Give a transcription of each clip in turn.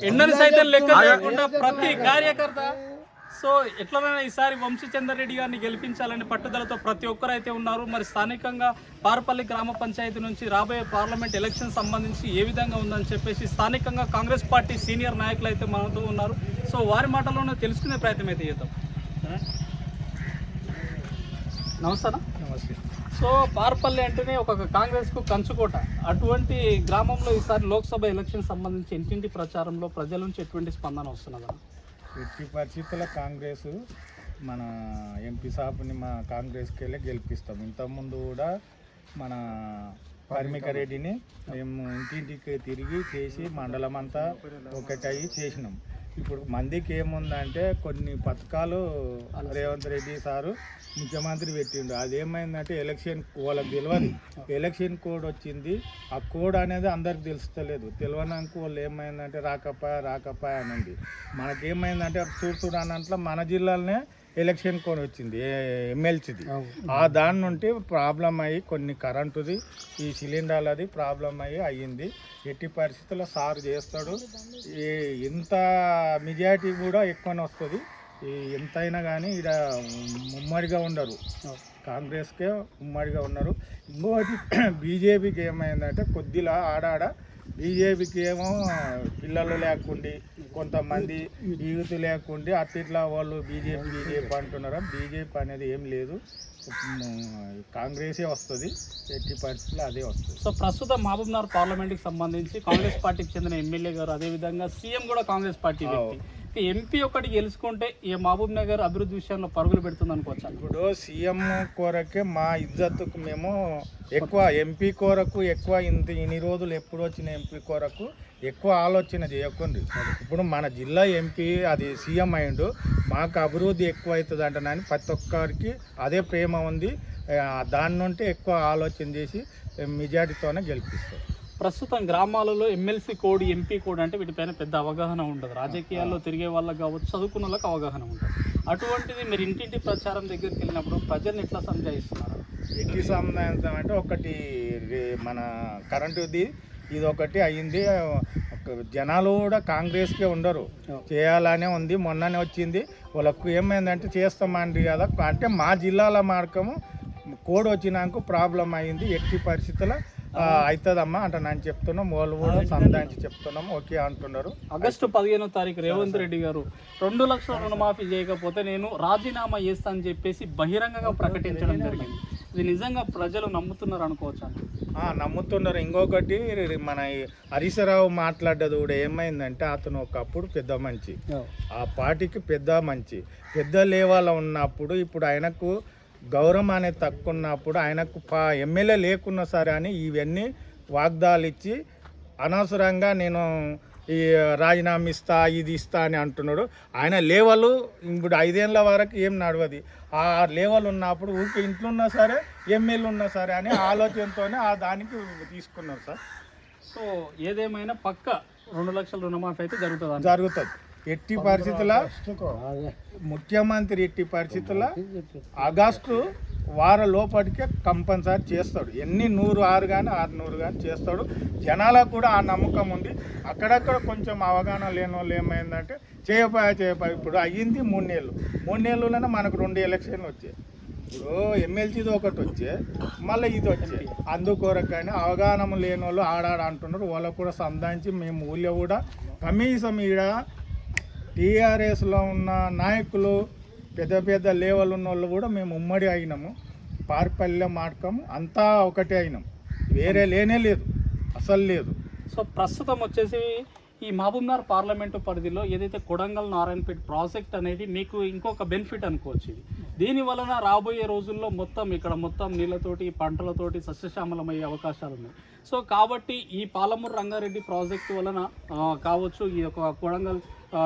ఎండని సైతం లెక్క చేయకుండా ప్రతి కార్యకర్త సో ఎట్లనైనా ఈసారి వంశీచందర్ రెడ్డి గారిని గెలిపించాలని పట్టుదలతో ప్రతి ఒక్కరు అయితే ఉన్నారు. మరి స్థానికంగా పారపల్లి గ్రామ పంచాయతీ నుంచి రాబోయే పార్లమెంట్ ఎలక్షన్ సంబంధించి ఏ విధంగా ఉందని చెప్పేసి స్థానికంగా కాంగ్రెస్ పార్టీ సీనియర్ నాయకులు అయితే మనతో ఉన్నారు. సో వారి మాటల్లోనే తెలుసుకునే ప్రయత్నం అయితే చేద్దాం. నమస్తే. సో పారపల్లి అంటేనే ఒక కాంగ్రెస్కు కంచుకోట. అటువంటి గ్రామంలో ఈసారి లోక్సభ ఎలక్షన్ సంబంధించి ఇంటింటి ప్రచారంలో ప్రజల నుంచి ఎటువంటి స్పందన వస్తున్నదా? ఎట్టి పరిస్థితుల్లో కాంగ్రెస్ మన ఎంపీ సాబ్ని మా కాంగ్రెస్కి వెళ్ళి గెలిపిస్తాం. ఇంతకుముందు కూడా మన కార్మిక రెడ్డిని మేము ఇంటింటికి తిరిగి చేసి మండలం అంతా ఒకటయ్యి చేసినాం. ఇప్పుడు మందికి ఏముందంటే కొన్ని పథకాలు రేవంత్ రెడ్డి సారు ముఖ్యమంత్రి పెట్టిండు. అదేమైందంటే ఎలక్షన్ వాళ్ళకి తెలియదు, ఎలక్షన్ కోడ్ వచ్చింది. ఆ కోడ్ అనేది అందరికి తెలుస్తలేదు. తెలియనాక వాళ్ళు ఏమైందంటే రాకపాయ అని ఉంది. మనకేమైందంటే చూడానంట్లో మన జిల్లాలోనే ఎలక్షన్ కోడ్ వచ్చింది ఎమ్మెల్సీది. ఆ దాని నుండి ప్రాబ్లం అయ్యి కొన్ని కరెంటుది ఈ సిలిండర్లది ప్రాబ్లం అయ్యింది. ఎట్టి పరిస్థితుల్లో సార్ చేస్తాడు. ఎంత మెజారిటీ కూడా ఎక్కువనే వస్తుంది. ఎంతైనా కానీ ఇక్కడ ఉమ్మడిగా ఉండరు, కాంగ్రెస్కే ఉమ్మడిగా ఉన్నారు. ఇంకోటి బీజేపీకి ఏమైందంటే కొద్దిలా ఆడాడ బీజేపీకి ఏమో పిల్లలు లేకుండి కొంతమంది యూత్ లేకుండి అట్లా వాళ్ళు బీజేపీ అంటున్నారు. బీజేపీ అనేది ఏం లేదు, కాంగ్రెసే వస్తుంది. ఎట్టి పరిస్థితుల్లో అదే వస్తుంది. సో ప్రస్తుతం మహబూబ్నగర్ పార్లమెంట్కి సంబంధించి కాంగ్రెస్ పార్టీకి చెందిన ఎమ్మెల్యే గారు, అదేవిధంగా సీఎం కూడా కాంగ్రెస్ పార్టీ వ్యక్తి. ఎంపీ ఒకటి గెలుచుకుంటే ఈ మహబూబ్ నగర్ అభివృద్ధి విషయంలో పరుగులు పెడుతుంది అనుకోవచ్చు. ఇప్పుడు సీఎం కోరకే మా ఇజ్జత్తుకు మేము ఎక్కువ ఎంపీ కోరకు ఎక్కువ ఇన్ని రోజులు ఎప్పుడు వచ్చిన ఎంపీ కోరకు ఎక్కువ ఆలోచన చేయకండి. ఇప్పుడు మన జిల్లా ఎంపీ అది సీఎం అయిండు, మాకు అభివృద్ధి ఎక్కువ అవుతుంది అంటున్నాను. ప్రతి ఒక్కరికి అదే ప్రేమ ఉంది. దాని నుండి ఎక్కువ ఆలోచన చేసి మెజారిటీతోనే గెలిపిస్తారు. ప్రస్తుతం గ్రామాలలో ఎమ్మెల్సీ కోడ్, ఎంపీ కోడ్ అంటే వీటిపైన పెద్ద అవగాహన ఉండదు. రాజకీయాల్లో తిరిగే వాళ్ళకి కావచ్చు, చదువుకున్న వాళ్ళకి అవగాహన ఉంటుంది. అటువంటిది మీరు ఇంటింటి ప్రచారం దగ్గరికి వెళ్ళినప్పుడు ప్రజల్ని ఎట్లా సంజాయిస్తున్నారు? ఎట్టి సంబంధం అంటే ఒకటి మన కరెంటుది ఇది ఒకటి అయ్యింది. జనాలు కూడా కాంగ్రెస్కే ఉండరు, చేయాలనే ఉంది. మొన్ననే వచ్చింది వాళ్ళకు ఏమైందంటే చేస్తామండి కదా అంటే మా జిల్లాల మార్గము కోడ్ వచ్చినాక ప్రాబ్లం అయింది. ఎట్టి పరిస్థితుల్లో అవుతుందమ్మా అంటే నేను చెప్తున్నాం, వాళ్ళు కూడా సంధానించి చెప్తున్నాం, ఓకే అంటున్నారు. ఆగస్టు 15వ తారీఖు రేవంత్ రెడ్డి గారు 2 లక్షల రుణమాఫీ చేయకపోతే నేను రాజీనామా చేస్తా అని చెప్పేసి బహిరంగంగా ప్రకటించడం జరిగింది. ఇది నిజంగా ప్రజలు నమ్ముతున్నారు అనుకోవచ్చు? నమ్ముతున్నారు. ఇంకొకటి మన హరీశ్రావు మాట్లాడేది కూడా ఏమైందంటే అతను ఒకప్పుడు పెద్ద మంచి, ఆ పార్టీకి పెద్ద మంచి, పెద్ద లేవాల ఉన్నప్పుడు ఇప్పుడు ఆయనకు గౌరవం అనేది తక్కువ ఉన్నప్పుడు ఆయనకు ఎమ్మెల్యే లేకున్నా సరే అని ఇవన్నీ వాగ్దాలు ఇచ్చి అనవసరంగా నేను ఈ రాజీనామా ఇస్తా ఇది ఇస్తా అని అంటున్నాడు. ఆయన లేవలు ఇప్పుడు 5 ఏళ్ళ వరకు ఏం నడవది. ఆ లేవలు ఉన్నప్పుడు ఊరికి ఇంట్లో ఉన్నా సరే ఎమ్మెల్యే ఉన్నా సరే అని ఆలోచనతోనే దానికి తీసుకున్నారు సార్. సో ఏదేమైనా పక్క 2 లక్షల రుణమాఫీ అయితే జరుగుతుంది. ఎట్టి పరిస్థితుల ముఖ్యమంత్రి ఎట్టి పరిస్థితుల ఆగస్టు వారం లోపలికే కంపల్సరీ చేస్తాడు. ఎన్ని 106 కానీ 600 కానీ చేస్తాడు. జనాలకు కూడా ఆ నమ్మకం ఉంది. అక్కడక్కడ కొంచెం అవగాహన లేని వాళ్ళు ఏమైందంటే చేయపోయా ఇప్పుడు అయ్యింది 3 నెలలు. 3 నెలల్లోనే మనకు 2 ఎలక్షన్లు వచ్చాయి. ఇప్పుడు ఎమ్మెల్సీది ఒకటి వచ్చే మళ్ళీ ఇది వచ్చే. అందుకొరకు కానీ అవగాహన లేని వాళ్ళు ఆడాడ అంటున్నారు. వాళ్ళకు కూడా సంధానించి మేము ఊళ్ళో కూడా కనీసం ఈడ టీఆర్ఎస్లో ఉన్న నాయకులు పెద్ద పెద్ద లేవల్ ఉన్న వాళ్ళు కూడా మేము ఉమ్మడి అయినాము. పార్పల్లె మార్గము అంతా ఒకటే అయినాం, వేరే లేనే లేదు, అసలు లేదు. సో ప్రస్తుతం వచ్చేసి ఈ మహబూబ్నగర్ పార్లమెంటు పరిధిలో ఏదైతే కొడంగల్ నారాయణపేట ప్రాజెక్ట్ అనేది మీకు ఇంకొక బెనిఫిట్ అనుకోవచ్చు. ఇది దీని వలన రాబోయే రోజుల్లో ఇక్కడ మొత్తం నీళ్ళతోటి పంటలతోటి సస్యశ్యామలమయ్యే అవకాశాలు ఉన్నాయి. సో కాబట్టి ఈ పాలమూరు రంగారెడ్డి ప్రాజెక్టు వలన కావచ్చు, ఈ యొక్క కొడంగల్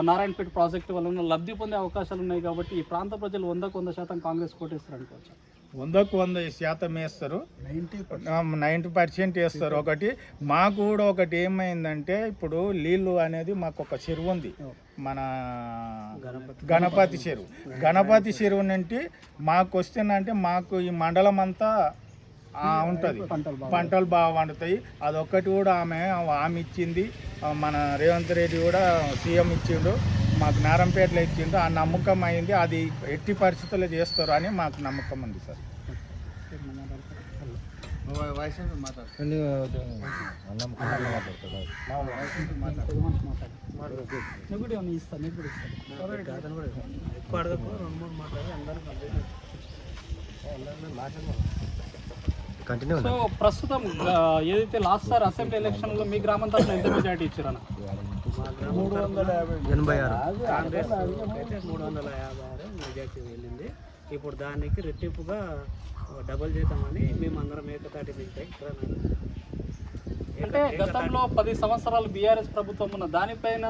నారాయణపేట ప్రాజెక్టు వలన లబ్ధి పొందే అవకాశాలు ఉన్నాయి. కాబట్టి ఈ ప్రాంత ప్రజలు 100% కాంగ్రెస్ కోటేస్తారు అనుకోవచ్చు. 100% వేస్తారు, 90% వేస్తారు. ఒకటి మాకు కూడా ఒకటి ఏమైందంటే ఇప్పుడు నీళ్ళు అనేది మాకు ఒక చెరువు ఉంది, మన గణపతి చెరువు నుండి మాకు వస్తేనంటే మాకు ఈ మండలం అంతా ఉంటుంది, పంటలు బాగా పండుతాయి. అదొక్కటి కూడా ఆమె ఇచ్చింది. మన రేవంత్ రెడ్డి కూడా సీఎం ఇచ్చిండు, మాకు నారంపేటలో ఇచ్చిండు. ఆ నమ్మకం అయింది. అది ఎట్టి పరిస్థితుల్లో చేస్తారు అని మాకు నమ్మకం ఉంది సార్. సో ప్రస్తుతం ఏదైతే లాస్ట్ సార్ అసెంబ్లీ ఎలక్షన్లో మీ గ్రామం తరఫున ఎంత మెజార్టీ ఇచ్చారన్న? 356 మెజార్టీ వెళ్ళింది. ఇప్పుడు దానికి రెట్టింపుగా డబల్ చేద్దామని మేము అందరం ఏకతాటి అంటే గతంలో 10 సంవత్సరాలు బీఆర్ఎస్ ప్రభుత్వం ఉన్న దానిపైన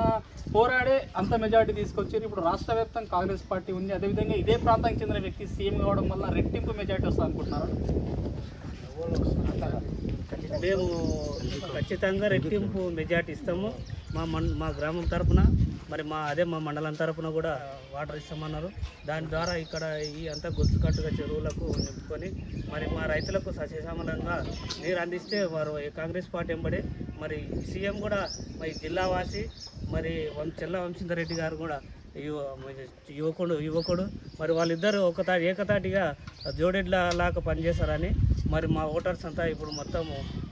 పోరాడే అంత మెజార్టీ తీసుకొచ్చారు. ఇప్పుడు రాష్ట్ర వ్యాప్తంగా కాంగ్రెస్ పార్టీ ఉంది. అదేవిధంగా ఇదే ప్రాంతానికి చెందిన వ్యక్తి సీఎం కావడం వల్ల రెట్టింపు మెజార్టీ వస్తుంది అనుకుంటున్నారు. మేము ఖచ్చితంగా రెట్టింపు మెజార్టీ ఇస్తాము. మా గ్రామం తరపున మరి మా మండలం తరపున కూడా వాటర్ ఇస్తామన్నారు. దాని ద్వారా ఇక్కడ ఈ అంతా గొలుసుకట్టుగా చెరువులకు నింపుకొని మరి మా రైతులకు సస్యశ్యామలంగా నీరు అందిస్తే వారు కాంగ్రెస్ పార్టీ వెంబడి మరి సీఎం కూడా మరి జిల్లావాసి మరి చెల్ల వంశీధర్ రెడ్డి గారు కూడా యువకుడు మరి వాళ్ళిద్దరు ఏకతాటిగా జోడెడ్ల లాగా పనిచేస్తారని మరి మా ఓటర్స్ అంతా ఇప్పుడు మొత్తం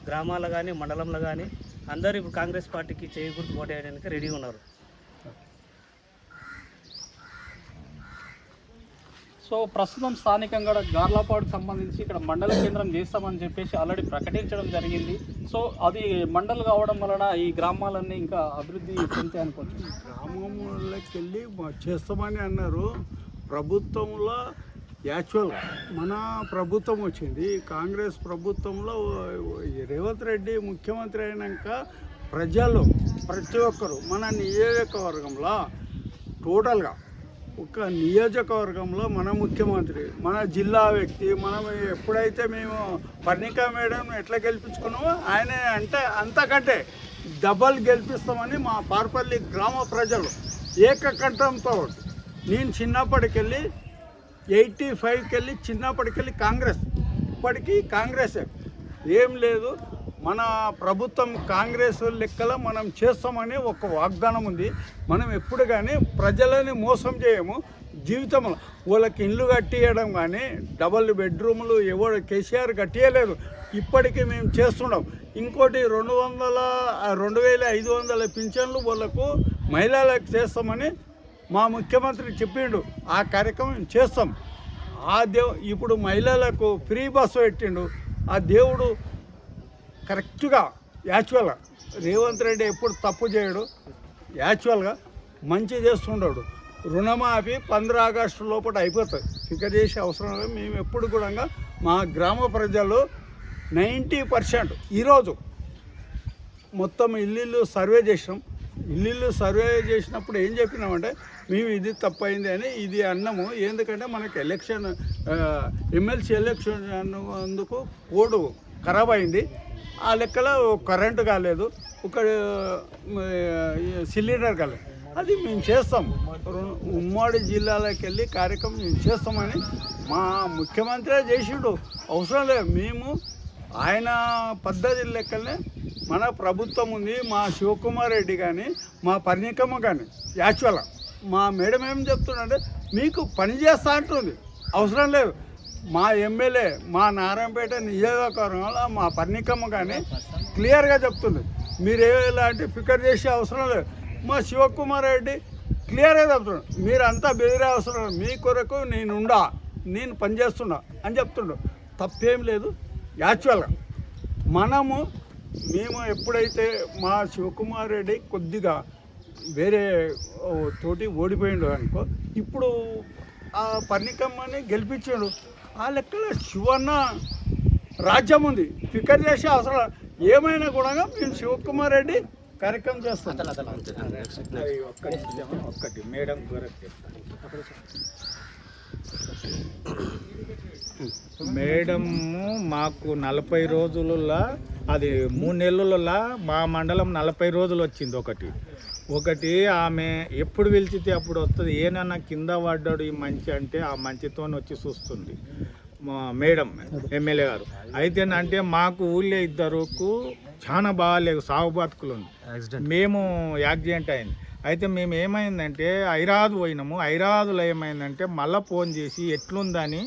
గ్రామాల్లో కానీ మండలంలో కానీ అందరూ ఇప్పుడు కాంగ్రెస్ పార్టీకి చేయి గుర్తు ఓటేయడానికి రెడీగా ఉన్నారు. సో ప్రస్తుతం స్థానికంగా గార్లపాడుకు సంబంధించి ఇక్కడ మండల కేంద్రం చేస్తామని చెప్పేసి ఆల్రెడీ ప్రకటించడం జరిగింది. సో అది మండల్ కావడం వలన ఈ గ్రామాలన్నీ ఇంకా అభివృద్ధి చెందుతాయి అనుకోవచ్చు. గ్రామంలోకి వెళ్ళి చేస్తామని అన్నారు. ప్రభుత్వంలో యాక్చువల్గా మన ప్రభుత్వం వచ్చింది, కాంగ్రెస్ ప్రభుత్వంలో రేవంత్ రెడ్డి ముఖ్యమంత్రి అయినాక ప్రజలు ప్రతి ఒక్కరు మన నియోజకవర్గంలో టోటల్గా ఒక నియోజకవర్గంలో మన ముఖ్యమంత్రి, మన జిల్లా వ్యక్తి, మనం ఎప్పుడైతే మేము పర్ణికా మేడం ఎట్లా గెలిపించుకున్నామో ఆయన అంటే అంతకంటే డబల్ గెలిపిస్తామని మా పార్పల్లి గ్రామ ప్రజలు ఏకకంఠంతో, నేను చిన్నప్పటికెళ్ళి 85కి వెళ్ళి చిన్నప్పటికెళ్ళి కాంగ్రెస్, ఇప్పటికీ కాంగ్రెసే, ఏం లేదు మన ప్రభుత్వం కాంగ్రెస్ లెక్కలో మనం చేస్తామని ఒక వాగ్దానం ఉంది. మనం ఎప్పుడు కానీ ప్రజలని మోసం చేయము. జీవితంలో వాళ్ళకి ఇల్లు కట్టియడం కానీ డబల్ బెడ్రూములు ఎవరు కేసీఆర్ కట్టియలేదు, ఇప్పటికీ మేము చేస్తున్నాం. ఇంకోటి 2500 పింఛన్లు వాళ్ళకు మహిళలకు చేస్తామని మా ముఖ్యమంత్రి చెప్పిండు. ఆ కార్యక్రమం చేస్తాం. ఇప్పుడు మహిళలకు ఫ్రీ బస్సు పెట్టిండు. ఆ దేవుడు కరెక్ట్గా యాక్చువల్గా రేవంత్ రెడ్డి ఎప్పుడు తప్పు చేయడు, యాక్చువల్గా మంచి చేస్తుండడు. రుణమాఫీ 15 ఆగస్టు లోపల అయిపోతుంది, ఫికర్ చేసే అవసరం లేదు. మేము ఎప్పుడు కూడా మా గ్రామ ప్రజలు 90% ఈరోజు మొత్తం ఇల్లు సర్వే చేసినాం. ఇల్లు సర్వే చేసినప్పుడు ఏం చెప్పినామంటే మేము ఇది తప్పైంది అని ఇది అన్నాము. ఎందుకంటే మనకి ఎలక్షన్ ఎమ్మెల్సీ ఎలక్షన్ అందుకు కోడ్ ఖరాబ్ అయింది. ఆ లెక్కలో కరెంటు కాలేదు, ఒక సిలిండర్ కాలేదు. అది మేము చేస్తాం. ఉమ్మడి జిల్లాలకు వెళ్ళి కార్యక్రమం మేము చేస్తామని మా ముఖ్యమంత్రి చేసిండు. అవసరం లేదు, మేము ఆయన పద్ధతి లెక్కలనే మన ప్రభుత్వం ఉంది. మా శివకుమార్ రెడ్డి కానీ మా పర్ణికమ్మ కానీ యాక్చువల్గా మా మేడం ఏం చెప్తుందంటే మీకు పని చేస్తా అంటుంది. అవసరం లేదు, మా ఎమ్మెల్యే మా నారాయణపేట నియోజకవర్గంలో మా పర్ణికమ్మ కానీ క్లియర్గా చెప్తుంది, మీరు ఎలాంటి ఫికర్ చేసే అవసరం లేదు. మా శివకుమార్ రెడ్డి క్లియర్గా చెప్తున్నాడు, మీరు అంతా బెదిరే అవసరం లేదు, మీ కొరకు నేను పనిచేస్తున్నా అని చెప్తుండు. తప్పేం లేదు. యాక్చువల్గా మేము ఎప్పుడైతే మా శివకుమార్ రెడ్డి కొద్దిగా వేరే తోటి ఓడిపోయిండు అనుకో, ఇప్పుడు ఆ పర్ణికమ్మని గెలిపించాడు. ఆ లెక్కలో శివన్న రాజ్యం ఉంది, ఫికర్ చేసే అవసరం ఏమైనా కూడా మేము శివకుమార్ రెడ్డి కార్యక్రమం చేస్తాం. ఒక్కటి మేడం మేడము మాకు 40 రోజులలో, అది 3 నెలలలో మా మండలం 40 రోజులు వచ్చింది. ఒకటి ఆమె ఎప్పుడు పిలిచితే అప్పుడు వస్తుంది. ఏనన్నా కింద పడ్డాడు ఈ మంచి అంటే ఆ మంచితో వచ్చి చూస్తుంది. మేడం ఎమ్మెల్యే గారు. అయితేనంటే మాకు ఊళ్ళో ఇద్దరుకు చాలా బాగాలేదు, సాగు బతుకులు ఉంది. మేము యాక్సిడెంట్ అయింది. అయితే మేము ఏమైందంటే హైదరాబాద్ పోయినాము. హైదరాబాద్లో ఏమైందంటే మళ్ళీ ఫోన్ చేసి ఎట్లుందని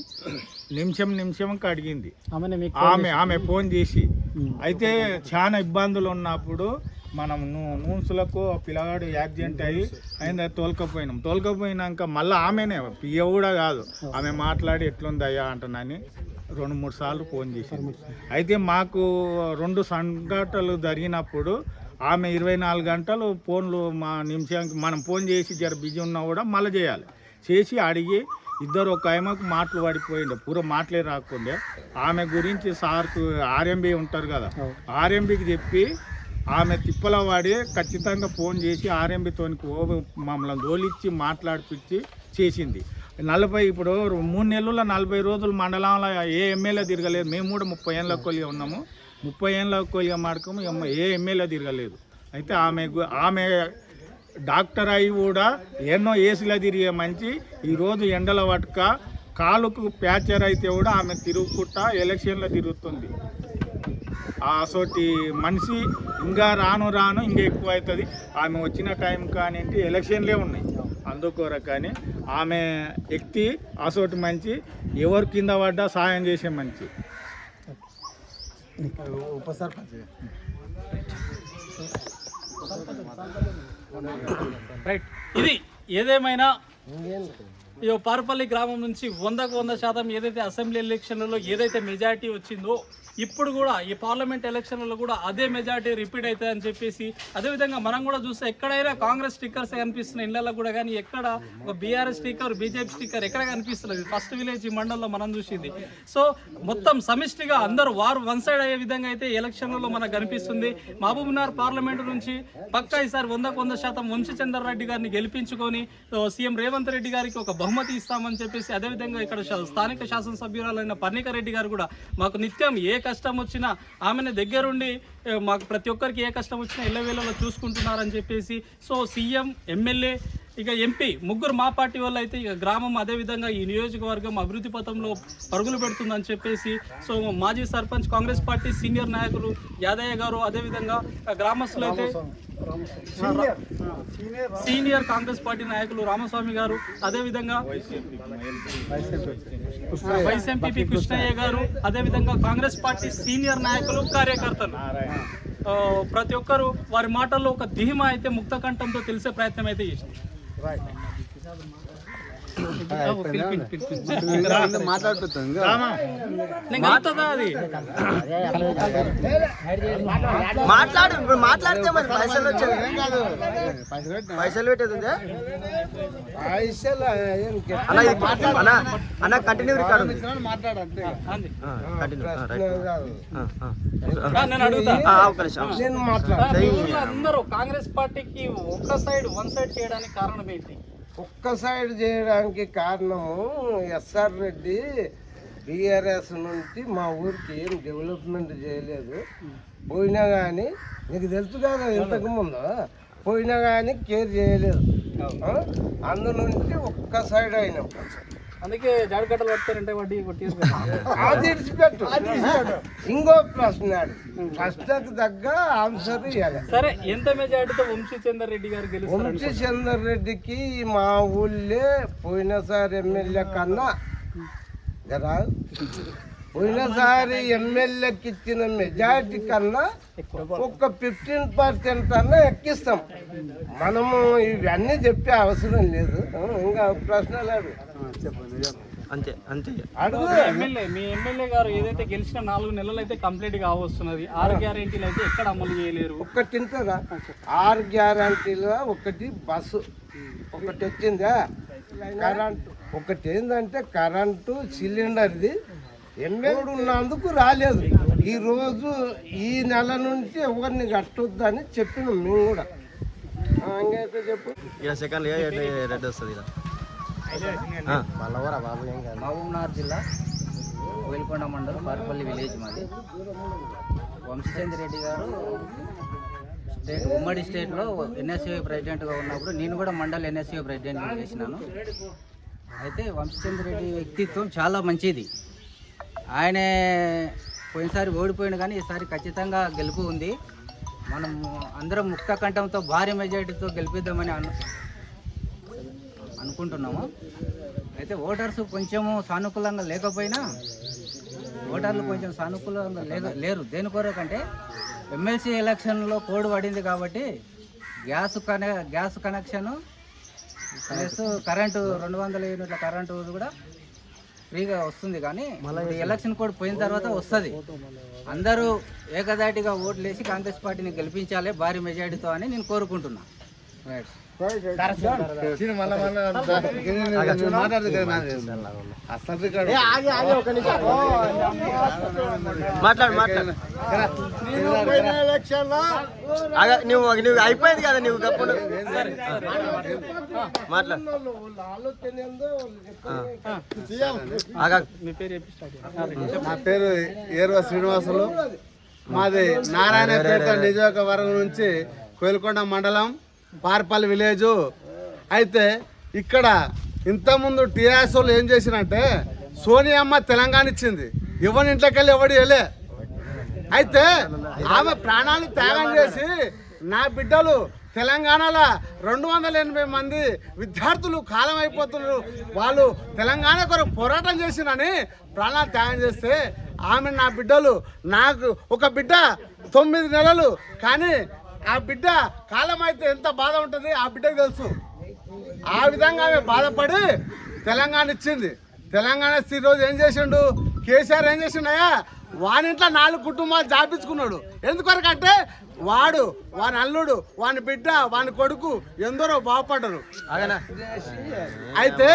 నిమిషంకి అడిగింది ఆమె ఫోన్ చేసి. అయితే చాలా ఇబ్బందులు ఉన్నప్పుడు మనం నూన్సులకు పిల్లగాడు యాక్సిడెంట్ అయింది తోలుకపోయినాక మళ్ళీ ఆమెనే పియ్య కూడా కాదు, ఆమె మాట్లాడి ఎట్లుందయ్యా అంటున్నాని 2-3 సార్లు ఫోన్ చేసింది. అయితే మాకు 2 సంఘటనలు జరిగినప్పుడు ఆమె 24 గంటలు ఫోన్లు మా నిమిషానికి మనం ఫోన్ చేసి జర బిజీ ఉన్నా కూడా మళ్ళీ చేసి అడిగి ఇద్దరు ఒక ఆమెకు మాటలు పడిపోయిండే, పూర మాటలే రాకుండే. ఆమె గురించి సార్కు ఆర్ఎంబి ఉంటారు కదా, ఆర్ఎంబికి చెప్పి ఆమె తిప్పల వాడి ఖచ్చితంగా ఫోన్ చేసి ఆర్ఎంబితోనికి మమ్మల్ని దోలిచ్చి మాట్లాడిపించి చేసింది. 40 ఇప్పుడు 3 నెలల 40 రోజులు మండలంలో ఏ ఎమ్మెల్యే తిరగలేదు. మేము కూడా 30 ఏళ్ళ కొలిగా ఉన్నాము. 30 ఏళ్ళ కొలిగా మాడకము ఏ ఎమ్మెల్యే తిరగలేదు. అయితే ఆమె డాక్టర్ అయి కూడా ఎన్నో ఏసీలో తిరిగే మంచి ఈరోజు ఎండల పట్టుక కాలుకు ప్యాచర్ అయితే కూడా ఆమె తిరుగుకుంటా ఎలక్షన్లో తిరుగుతుంది. అసోటి మనిషి ఇంకా రాను ఇంకా ఎక్కువ అవుతుంది. ఆమె వచ్చిన టైం కానీ ఎలక్షన్లే ఉన్నాయి, అందుకోరకని ఆమె వ్యక్తి అసోటి మంచి, ఎవరు కింద పడ్డా సాయం చేసే మంచి. ఉప సర్పంచ్ రైట్. ఇది ఏదేమైనా ఈ పారుపల్లి గ్రామం నుంచి 100% ఏదైతే అసెంబ్లీ ఎలక్షన్లలో ఏదైతే మెజారిటీ వచ్చిందో ఇప్పుడు కూడా ఈ పార్లమెంట్ ఎలక్షన్లలో కూడా అదే మెజారిటీ రిపీట్ అవుతుంది అని చెప్పేసి, అదేవిధంగా మనం కూడా చూస్తే ఎక్కడైనా కాంగ్రెస్ స్టిక్కర్స్ కనిపిస్తున్నాయి ఇళ్లలో కూడా, కానీ ఎక్కడ ఒక బీఆర్ఎస్ స్టిక్కర్ బీజేపీ స్టిక్కర్ ఎక్కడ కనిపిస్తున్నది? ఫస్ట్ విలేజ్ ఈ మండలంలో మనం చూసింది. సో మొత్తం సమిష్టిగా అందరూ వన్ సైడ్ అయ్యే విధంగా అయితే ఎలక్షన్లలో మనకు కనిపిస్తుంది. మహబూబ్నగర్ పార్లమెంటు నుంచి పక్కా ఈసారి 100% వంశీచందర్ రెడ్డి గారిని గెలిపించుకొని సీఎం రేవంత్ రెడ్డి గారికి ఒక బహుమతి ఇస్తామని చెప్పేసి, అదేవిధంగా ఇక్కడ స్థానిక శాసనసభ్యురాలైన పర్ణిక రెడ్డి గారు కూడా మాకు నిత్యం ఏ కష్టం వచ్చినా ఆమెను దగ్గరుండి మాకు ప్రతి ఒక్కరికి ఏ కష్టం వచ్చినా ఎల్లవేళలో చూసుకుంటున్నారని చెప్పేసి, సో సీఎం ఎమ్మెల్యే ఇక ఎంపీ ముగ్గురు మా పార్టీ వాళ్ళు అయితే ఇక గ్రామం అదేవిధంగా ఈ నియోజకవర్గం అభివృద్ధి పథంలో పరుగులు పెడుతుందని చెప్పేసి, సో మాజీ సర్పంచ్ కాంగ్రెస్ పార్టీ సీనియర్ నాయకులు యాదయ్య గారు, అదేవిధంగా గ్రామస్తులు అయితే సీనియర్ కాంగ్రెస్ పార్టీ నాయకులు రామస్వామి గారు, అదేవిధంగా వైస్ ఎంపీ కృష్ణయ్య గారు, అదేవిధంగా కాంగ్రెస్ పార్టీ సీనియర్ నాయకులు కార్యకర్తలు ప్రతి ఒక్కరు వారి మాటల్లో ఒక ధీమా అయితే ముక్త కంఠంతో తెలిసే ప్రయత్నం అయితే చేసింది. మాట్లాడు, ఇప్పుడు మాట్లాడితే మరి పైసలు వచ్చేది పైసలు పెట్టేది అన్న కంటిన్యూ రికార్డు అందరూ కాంగ్రెస్ పార్టీకి వన్ సైడ్ చేయడానికి కారణం ఏంటి? ఒక్క సైడ్ చేయడానికి కారణము ఎస్ఆర్ రెడ్డి బీఆర్ఎస్ నుంచి మా ఊరికి ఏం డెవలప్మెంట్ చేయలేదు. పోయినా కానీ నీకు తెలుసు కదా, ఇంతకుముందు పోయినా కానీ కేర్ చేయలేదు. అందు నుంచి ఒక్క సైడ్ అయినాం. అందుకే జాడకట్టలు పడతారంటే వడ్డీ కొట్టేసి అది ఇడిచిపెట్టు. ఇంకో ప్రశ్న ప్రశ్నకు తగ్గ ఆన్సర్ ఇవ్వాలి. సరే, ఎంత మెజార్టీతో వంశీచందర్ రెడ్డి గారు గెలుస్తారు? వంశీచందర్ రెడ్డికి మా ఊళ్ళే పోయినసారి ఎమ్మెల్యే కన్నా కదా, పోయినసారి ఎమ్మెల్యేకి ఇచ్చిన మెజార్టీ కన్నా ఒక 15% అన్నా ఎక్కిస్తాం. మనము ఇవన్నీ చెప్పే అవసరం లేదు. ఇంకా ప్రశ్నలు అడుగు. అంతే అంతే అడుగు. మీ ఎమ్మెల్యే గారు ఏదైతే గెలిచిన 4 నెలలు అయితే కంప్లీట్ గా వస్తున్నది, 6 గ్యారెంటీలు అయితే ఎక్కడ అమలు చేయలేరు. ఒక్కటి ఉంటుందా? 6 గ్యారెంటీలో ఒకటి బస్సు ఒకటి వచ్చిందా, కరెంటు ఒకటి ఏంటంటే కరెంటు సిలిండర్ది ఎమ్మెల్యే ఉన్నందుకు రాలేదు. ఈరోజు ఈ నెల నుంచి ఎవరిని కట్టొద్దని చెప్పినాం మేము కూడా. ఇంకైతే చెప్పు. సెకండ్ రెడ్ వస్తుంది. మహబూబ్నగర్ జిల్లా కోయిలకొండ మండలం పారుపల్లి విలేజ్ మాది. వంశీచంద్ర రెడ్డి గారు ఉమ్మడి స్టేట్లో ఎన్ఎస్యూ ప్రెసిడెంట్గా ఉన్నప్పుడు నేను కూడా మండల్ ఎన్ఎస్యూ ప్రెసిడెంట్గా చేసినాను. అయితే వంశీచంద్ర రెడ్డి వ్యక్తిత్వం చాలా మంచిది. ఆయన పోయినసారి ఓడిపోయింది కానీ ఈసారి ఖచ్చితంగా గెలుపు ఉంది. మనం అందరం ముక్త కంఠంతో భారీ మెజారిటీతో గెలిపిద్దామని అనుకుంటున్నాము. అయితే ఓటర్స్ కొంచెము సానుకూలంగా లేకపోయినా ఓటర్లు కొంచెం సానుకూలంగా లేరు. దేని కొరకంటే ఎమ్మెల్సీ ఎలక్షన్లో కోడ్ పడింది కాబట్టి గ్యాస్ కనెక్షను ప్లస్ కరెంటు 200 యూనిట్ల కరెంటు కూడా ఫ్రీగా వస్తుంది. కానీ ఈ ఎలక్షన్ కోడ్ పోయిన తర్వాత వస్తుంది. అందరూ ఏకదాటిగా ఓట్లు వేసి కాంగ్రెస్ పార్టీని గెలిపించాలి భారీ మెజారిటీతో అని నేను కోరుకుంటున్నాను. రైట్. నువ్వు అయిపోయింది కదా, నువ్వు గప్పుడు మాట్లాడు. నా పేరు ఏర్వ శ్రీనివాసులు. మాది నారాయణపేట నియోజకవర్గం నుంచి కోయిలకొండ మండలం పార్పల్లి విలేజు. అయితే ఇక్కడ ఇంతకుముందు టీఆర్ఎస్ వాళ్ళు ఏం చేసినంటే సోనియమ్మ తెలంగాణ ఇచ్చింది, ఎవరి ఇంట్లోకి వెళ్ళి ఎవడు వెళ్ళే. అయితే ఆమె ప్రాణాలు త్యాగం చేసి నా బిడ్డలు తెలంగాణలో 280 మంది విద్యార్థులు కాలం అయిపోతున్నారు, వాళ్ళు తెలంగాణ కొరకు పోరాటం చేసినని ప్రాణాలు త్యాగం చేస్తే ఆమె నా బిడ్డలు, నాకు ఒక బిడ్డ 9 నెలలు, కానీ ఆ బిడ్డ కాలం అయితే ఎంత బాధ ఉంటుంది ఆ బిడ్డకు తెలుసు. ఆ విధంగా ఆమె బాధపడి తెలంగాణ ఇచ్చింది. తెలంగాణ ఇస్తే ఈరోజు ఏం చేసిండు కేసీఆర్, ఏం చేసిండయా వాని ఇంట్లో 4 కుటుంబాలు జాపించుకున్నాడు. ఎందుకొరకంటే వాని అల్లుడు, వాని బిడ్డ, వాని కొడుకు ఎందరో బాగుపడ్డారు. అయితే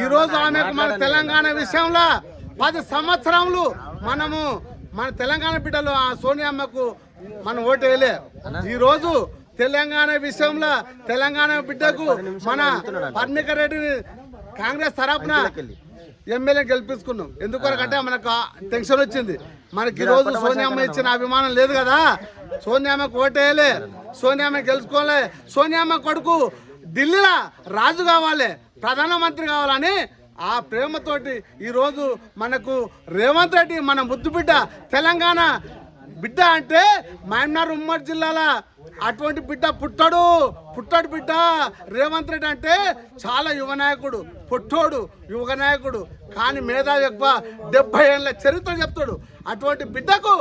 ఈరోజు ఆమెకు మన తెలంగాణ విషయంలో 10 సంవత్సరములు మనము మన తెలంగాణ బిడ్డలు ఆ సోనియమ్మకు మనం ఓటు వేయలే. ఈరోజు తెలంగాణ విషయంలో తెలంగాణ బిడ్డకు మన పర్ణిక రెడ్డిని కాంగ్రెస్ తరపున ఎమ్మెల్యే గెలిపించుకున్నాం. ఎందుకంటే మనకు టెన్షన్ వచ్చింది. మనకి ఈరోజు సోనియమ్మ ఇచ్చిన అభిమానం లేదు కదా, సోనియమ్మకు ఓటేయలే, సోనియమ్మ గెలుచుకోలే. సోనియమ్మ కొడుకు ఢిల్లీలో రాజు కావాలి, ప్రధానమంత్రి కావాలని ఆ ప్రేమతోటి ఈరోజు మనకు రేవంత్ రెడ్డి మన ముద్దు బిడ్డ, తెలంగాణ బిడ్డ అంటే మహబూబ్నగర్ ఉమ్మడి జిల్లాలో అటువంటి బిడ్డ పుట్టాడు బిడ్డ. రేవంత్ రెడ్డి అంటే చాలా యువ నాయకుడు, పుట్టోడు యువ నాయకుడు, కానీ మేధావి ఎక్కువ, 70 ఏళ్ళ చరిత్ర చెప్తాడు. అటువంటి బిడ్డకు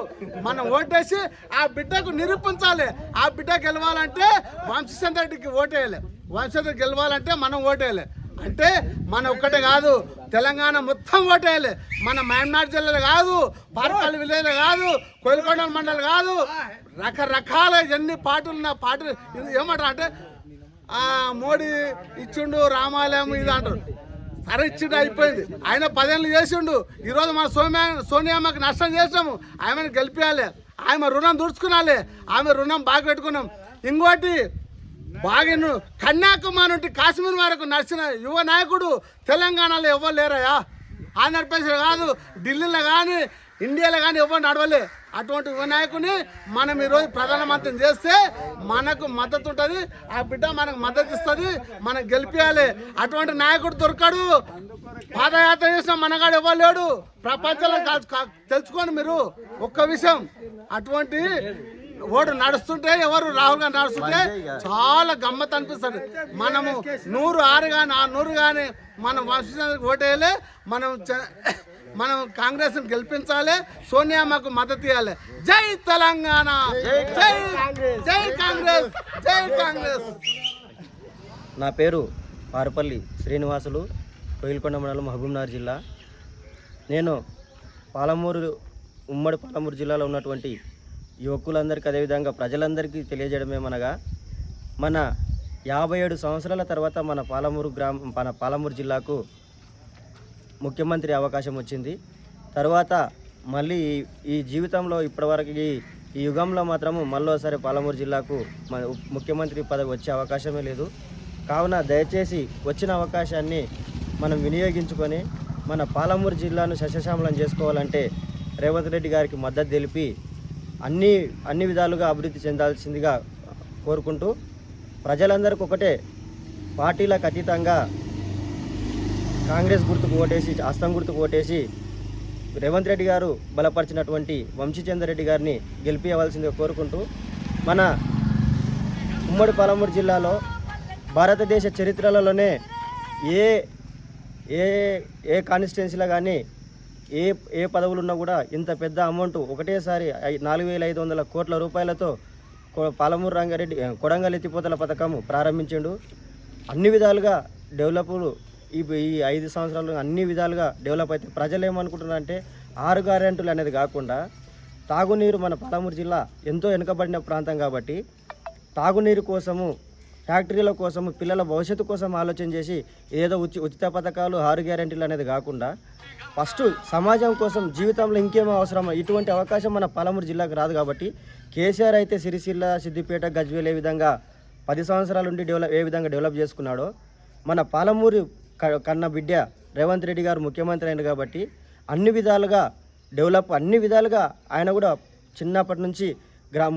మనం ఓటేసి ఆ బిడ్డకు నిరూపించాలి. ఆ బిడ్డ గెలవాలంటే వంశీచంద్ర రెడ్డికి ఓటేయాలి, వంశీచంద్ర గెలవాలంటే మనం ఓటేయాలి. అంటే మన ఒక్కటే కాదు, తెలంగాణ మొత్తం ఓటేయాలి. మన మహబూబ్నగర్ జిల్లాలో కాదు, పార్పల్లి విలేజ్లో కాదు, కోయిలకొండ మండలం కాదు, రకరకాల ఎన్ని పార్టీలు పార్టీలు ఏమంటారు అంటే మోడీ ఇచ్చిండు రామాలయం ఇది అంటారు. సరే ఇచ్చిండు, అయిపోయింది. ఆయన 10 ఏళ్ళు చేసిండు. ఈరోజు మన సోనియమ్మకి నష్టం చేసాము. ఆమెను గెలిపించాలి, ఆమె రుణం దూర్చుకునాలి, ఆమె రుణం బాగా పెట్టుకున్నాం. ఇంకోటి బాగా కన్యాకుమారి నుండి కాశ్మీర్ వరకు నడిచిన యువ నాయకుడు తెలంగాణలో ఎవరు లేరయా. ఆంధ్రప్రదేశ్లో కాదు, ఢిల్లీలో కానీ ఇండియాలో కానీ ఎవరు నడవలే. అటువంటి యువ నాయకుని మనం ఈరోజు ప్రధానమంత్రిని చేస్తే మనకు మద్దతు ఉంటుంది, ఆ బిడ్డ మనకు మద్దతు ఇస్తుంది, మనం గెలిపించాలి. అటువంటి నాయకుడు దొరకడు. పాదయాత్ర చేసిన మనగాడు ఎవరు లేడు ప్రపంచంలో. తెలుసుకోండి మీరు ఒక్క విషయం, అటువంటి ఓటు నడుస్తుంటే ఎవరు రాహుల్ గాంధీ నడుస్తుంటే చాలా గమ్మత్ అనిపిస్తుంది. మనము 106 కానీ 100 కానీ మనం వంశీచంద్రకి ఓటేయాలి, మనం కాంగ్రెస్ గెలిపించాలి, సోనియమ్మకు మద్దతు ఇవ్వాలి. జై తెలంగాణ, జై కాంగ్రెస్, జై కాంగ్రెస్. నా పేరు పార్పల్లి శ్రీనివాసులు, కోయిలకొండ మండలం మహబూబ్నగర్ జిల్లా. నేను ఉమ్మడి పాలమూరు జిల్లాలో ఉన్నటువంటి యువకులందరికీ అదేవిధంగా ప్రజలందరికీ తెలియజేయడమేమనగా మన 57 సంవత్సరాల తర్వాత మన పాలమూరు జిల్లాకు ముఖ్యమంత్రి అవకాశం వచ్చింది. తర్వాత మళ్ళీ ఈ జీవితంలో ఇప్పటివరకు ఈ యుగంలో మాత్రము మళ్ళీసారి పాలమూరు జిల్లాకు ముఖ్యమంత్రి పదవి వచ్చే అవకాశమే లేదు. కావున దయచేసి వచ్చిన అవకాశాన్ని మనం వినియోగించుకొని మన పాలమూరు జిల్లాను సస్యశ్యామలం చేసుకోవాలంటే రేవంత్ రెడ్డి గారికి మద్దతు తెలిపి అన్ని విధాలుగా అభివృద్ధి చెందాల్సిందిగా కోరుకుంటూ, ప్రజలందరికీ ఒకటే, పార్టీలకు అతీతంగా కాంగ్రెస్ గుర్తుకు ఓటేసి, హస్తం గుర్తుకు ఓటేసి రేవంత్ రెడ్డి గారు బలపరిచినటువంటి వంశీచంద్రరెడ్డి గారిని గెలిపించవలసిందిగా కోరుకుంటూ, మన ఉమ్మడి పాలమూరు జిల్లాలో భారతదేశ చరిత్రలలోనే ఏ ఏ ఏ కాన్స్టిట్యున్సీలో కానీ ఏ పదవులు ఉన్నా కూడా ఇంత పెద్ద అమౌంట్ ఒకటేసారి 4,500 కోట్ల రూపాయలతో పాలమూరు రంగారెడ్డి కొడంగల్ ఎత్తిపోతల పథకం ప్రారంభించిండు. అన్ని విధాలుగా డెవలప్లు ఈ 5 సంవత్సరాలు అన్ని విధాలుగా డెవలప్ అయితే ప్రజలు ఏమనుకుంటున్నారంటే 6 గ్యారెంటీలు అనేది కాకుండా తాగునీరు, మన పాలమూరు జిల్లా ఎంతో వెనుకబడిన ప్రాంతం కాబట్టి తాగునీరు కోసము, ఫ్యాక్టరీల కోసము, పిల్లల భవిష్యత్తు కోసం ఆలోచన చేసి ఏదో ఉచిత పథకాలు 6 గ్యారెంటీలు అనేది కాకుండా ఫస్ట్ సమాజం కోసం జీవితంలో ఇంకేమో అవసరమో ఇటువంటి అవకాశం మన పాలమూరు జిల్లాకు రాదు కాబట్టి కేసీఆర్ అయితే సిరిసిల్ల, సిద్దిపేట, గజ్వేల్ ఏ విధంగా 10 సంవత్సరాల నుండి ఏ విధంగా డెవలప్ చేసుకున్నాడో మన పాలమూరు కన్న బిడ్డ రేవంత్ రెడ్డి గారు ముఖ్యమంత్రి అయిన కాబట్టి అన్ని విధాలుగా డెవలప్, అన్ని విధాలుగా ఆయన కూడా చిన్నప్పటి నుంచి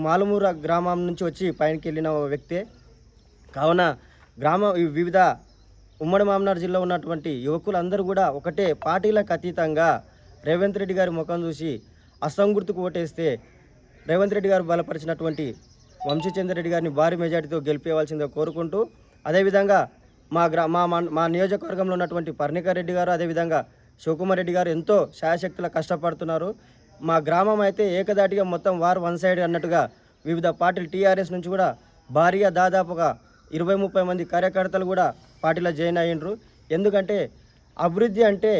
మాలమూరు గ్రామం నుంచి వచ్చి పైనకి వెళ్ళిన వ్యక్తే కావున వివిధ ఉమ్మడి మామనార్ జిల్లా ఉన్నటువంటి యువకులందరూ కూడా ఒకటే పార్టీలకు అతీతంగా రేవంత్ రెడ్డి గారి ముఖం చూసి అసంగుర్తుకు ఓటేస్తే రేవంత్ రెడ్డి గారు బలపరిచినటువంటి వంశీచంద్రరెడ్డి గారిని భారీ మెజార్టీతో గెలిపేయవలసిందిగా కోరుకుంటూ, అదేవిధంగా మా నియోజకవర్గంలో ఉన్నటువంటి పర్ణికా రెడ్డి గారు, అదేవిధంగా శివకుమార్ రెడ్డి గారు ఎంతో శాయశక్తులా కష్టపడుతున్నారు. మా గ్రామం అయితే ఏకదాటిగా మొత్తం వార్ వన్ సైడ్ అన్నట్టుగా వివిధ పార్టీలు టీఆర్ఎస్ నుంచి కూడా భారీగా దాదాపుగా 20-30 మంది కార్యకర్తలు కూడా పార్టీలో జాయిన్ అయ్యిండ్రు. ఎందుకంటే అభివృద్ధి అంటే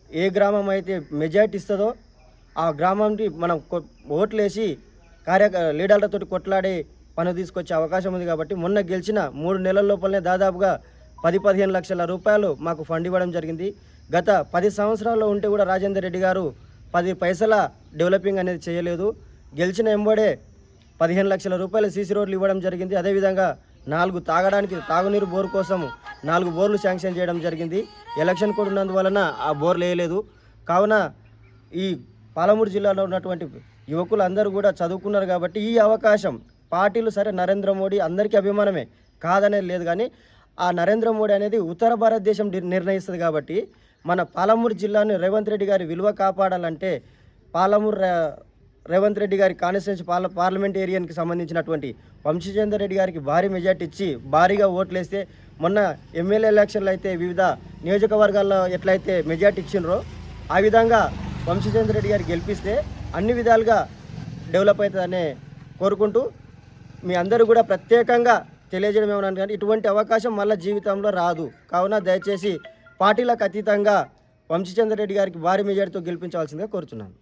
ఏ గ్రామం అయితే మెజార్టీ ఇస్తుందో ఆ గ్రామానికి మనం ఓట్లేసి లీడర్లతో కొట్లాడే పని తీసుకొచ్చే అవకాశం ఉంది కాబట్టి మొన్న గెలిచిన 3 నెలల లోపలనే దాదాపుగా 10-15 లక్షల రూపాయలు మాకు ఫండ్ ఇవ్వడం జరిగింది. గత 10 సంవత్సరాల్లో ఉంటే కూడా రాజేందర్ రెడ్డి గారు 10 పైసల డెవలపింగ్ అనేది చేయలేదు. గెలిచిన ఎంబడే 15 లక్షల రూపాయల సీసీ రోడ్లు ఇవ్వడం జరిగింది. అదేవిధంగా 4 తాగడానికి తాగునీరు బోరు కోసం 4 బోర్లు శాంక్షన్ చేయడం జరిగింది. ఎలక్షన్ కూడా ఉన్నందువలన ఆ బోర్లు వేయలేదు. కావున ఈ పాలమూరు జిల్లాలో ఉన్నటువంటి యువకులు అందరూ కూడా చదువుకున్నారు కాబట్టి ఈ అవకాశం పార్టీలు సరే నరేంద్ర మోడీ అందరికీ అభిమానమే కాదనేది లేదు, కానీ ఆ నరేంద్ర మోడీ అనేది ఉత్తర భారతదేశం నిర్ణయిస్తుంది కాబట్టి మన పాలమూరు జిల్లాను రేవంత్ రెడ్డి గారి విలువ కాపాడాలంటే పాలమూరు రేవంత్ రెడ్డి గారి కాన్స్టిట్యూన్సీ పార్లమెంట్ ఏరియాకి సంబంధించినటువంటి వంశీచంద్ర రెడ్డి గారికి భారీ మెజార్టీ ఇచ్చి భారీగా ఓట్లేస్తే మొన్న ఎమ్మెల్యే ఎలక్షన్లు అయితే వివిధ నియోజకవర్గాల్లో ఎట్లయితే మెజార్టీ ఇచ్చిండ్రో ఆ విధంగా వంశీచంద్ర రెడ్డి గారికి గెలిపిస్తే అన్ని విధాలుగా డెవలప్ అవుతుందనే కోరుకుంటూ మీ అందరూ కూడా ప్రత్యేకంగా తెలియజేయడం ఏమన్నా కానీ ఇటువంటి అవకాశం మళ్ళీ జీవితంలో రాదు. కావున దయచేసి పార్టీలకు అతీతంగా వంశీచంద్ర రెడ్డి గారికి భారీ మెజార్టీతో గెలిపించవలసిందిగా కోరుతున్నాను.